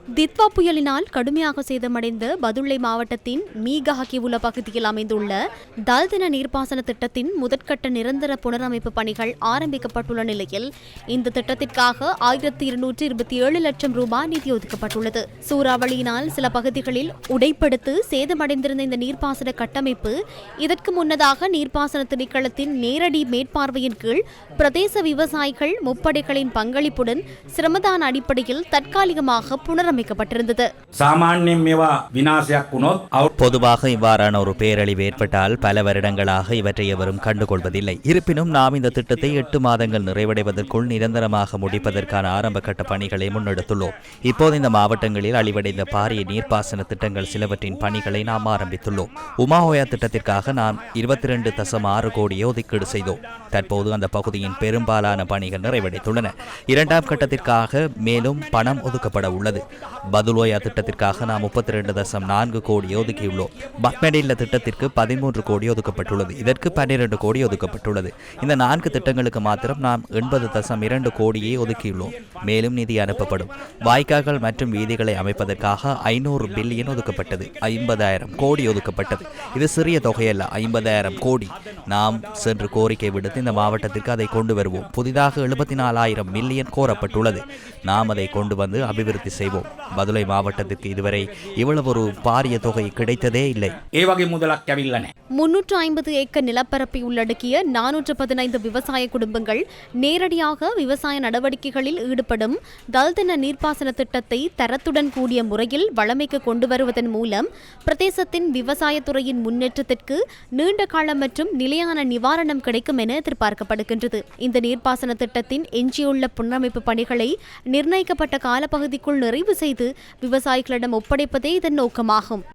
Ditwah புயலினால் கடுமையாக சேதமடைந்த பதுளை மாவட்டத்தின் மீகஹகிவுல பகுதியில் அமைந்துள்ள தல்தின நீர்ப்பாசன திட்டத்தின் முதற்கட்ட நிரந்தர புனரமைப்பு பணிகள் ஆரம்பிக்கப்பட்டுள்ள நிலையில் இந்த திட்டத்திற்காக 1227 லட்சம் ரூபாய் நிதி ஒதுக்கப்பட்டுள்ளது. சூறாவளியினால் சில பகுதிகளில் உடைப்படுத்து சேதமடைந்திருந்த இந்த நீர்ப்பாசன கட்டமைப்பு இதற்கு முன்னதாக நீர்ப்பாசன திணைக்களத்தின் நேரடி மேற்பார்வையின் கீழ் பிரதேச விவசாயிகள் முப்படைகளின் பங்களிப்புடன் சிரமதான அடிப்படையில் தற்காலிகமாக புனரமைக்கப்பட்டிருந்தது. பொதுவாக இவ்வாறான ஒரு பேரழிவு ஏற்பட்டால் பல வருடங்களாக இவற்றை எவரும் கண்டுகொள்வதில்லை. இருப்பினும் நாம் இந்த திட்டத்தை 8 மாதங்கள் நிறைவடைவதற்குள் நிரந்தரமாக முடிப்பதற்கான ஆரம்ப கட்ட பணிகளை முன்னெடுத்துள்ளோம். இப்போது இந்த மாவட்டங்களில் அழிவடைந்த பாரிய நீர்ப்பாசன திட்டங்கள் சிலவற்றின் பணிகளை நாம் ஆரம்பித்துள்ளோம். உமாஹோயா திட்டத்திற்காக நாம் 22.6 கோடியை ஒதுக்கீடு செய்தோம். தற்போது அந்த பகுதியின் பெரும்பாலான பணிகள் நிறைவடைந்துள்ளன. இரண்டாம் கட்டத்திற்காக மேலும் பணம் ஒதுக்கப்பட உள்ளது. பதுளோயா திட்டத்திற்காக நாம் 32.4 கோடி ஒதுக்கியுள்ளோம். பக்மெடில்ல திட்டத்திற்கு 13 கோடி ஒதுக்கப்பட்டுள்ளது. இதற்கு 12 கோடி ஒதுக்கப்பட்டுள்ளது. இந்த 4 திட்டங்களுக்கு மாத்திரம் நாம் 80.2 கோடியை ஒதுக்கியுள்ளோம். மேலும் நிதி அனுப்பப்படும். வாய்க்கால்கள் மற்றும் வீதிகளை அமைப்பதற்காக 500 பில்லியன் ஒதுக்கப்பட்டது. 50,000 கோடி ஒதுக்கப்பட்டது. இது சிறிய தொகையல்ல, 50,000 கோடி. நாம் சென்று கோரிக்கை விடுத்து இந்த மாவட்டத்திற்கு அதை கொண்டு வருவோம். புதிதாக 74,000 மில்லியன் கோரப்பட்டுள்ளது. நாம் அதை கொண்டு வந்து அபிவிருத்தி செய்வோம். பதுளை மாவட்டத்திற்கு இதுவரை இவ்வளவு ஒரு பாரிய தொகை கிடைத்ததே இல்லை. 350 ஏக்கர் நிலப்பரப்பை உள்ளடக்கிய 415 விவசாய குடும்பங்கள் நேரடியாக விவசாய நடவடிக்கைகளில் ஈடுபடும் தல்தின நீர்ப்பாசன திட்டத்தை தரத்துடன் கூடிய முறையில் வளமைக்கு கொண்டு வருவதன் மூலம் பிரதேசத்தின் விவசாயத்துறையின் முன்னேற்றத்திற்கு நீண்ட காலம் மற்றும் நிலையான நிவாரணம் கிடைக்கும் என எதிர்பார்க்கப்படுகின்றது. இந்த நீர்ப்பாசன திட்டத்தின் எஞ்சியுள்ள புனரமைப்பு பணிகளை நிர்ணயிக்கப்பட்ட காலப்பகுதிக்குள் நிறைவு செய்து விவசாயிகளிடம் ஒப்படைப்பதே இதன் நோக்கமாகும்.